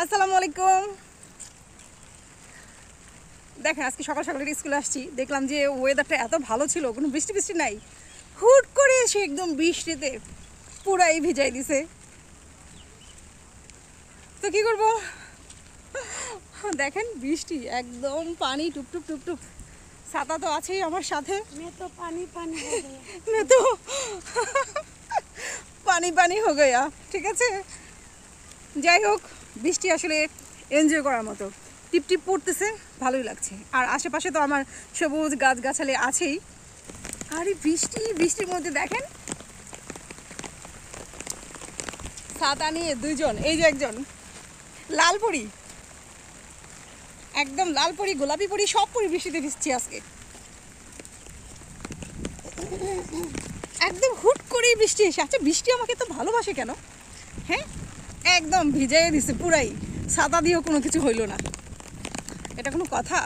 আসসালামু আলাইকুম। দেখেন আজকে সকাল সকালে স্কুলে আসছি, দেখলাম যে ওয়েদারটা এত ভালো ছিল, কোনো বৃষ্টি বৃষ্টি নাই। হুট করে এসে একদম বৃষ্টিতে পুরাই ভিজাই দিছে। তো কি করব, দেখেন বৃষ্টি একদম পানি টুপটুপ টুপটুপ। ছাতা তো আছেই আমার সাথে। मैं तो পানি পানি হয়ে গয়া। ঠিক আছে, যাই হোক, বৃষ্টি আসলে এনজয় করার মতো। টিপ টিপ পড়তেছে, ভালোই লাগছে। আর আশেপাশে তো আমার সবুজ গাছগাছালি আছেই। আর এই বৃষ্টির মধ্যে দেখেন ছাতা নিয়ে দুইজন, এই যে একজন লাল পরি, একদম লাল পরি, গোলাপি পরি, সব পরি বৃষ্টিতে ভিজছি আজকে। একদম হুট করেই বৃষ্টি এসে, আচ্ছা বৃষ্টি আমাকে তো ভালোবাসে কেন? হ্যাঁ, একদম ভিজাইয়ে দিছে পুরাই, ছাতা দিয়েও কোনো কিছু হইল না। এটা কোনো কথা?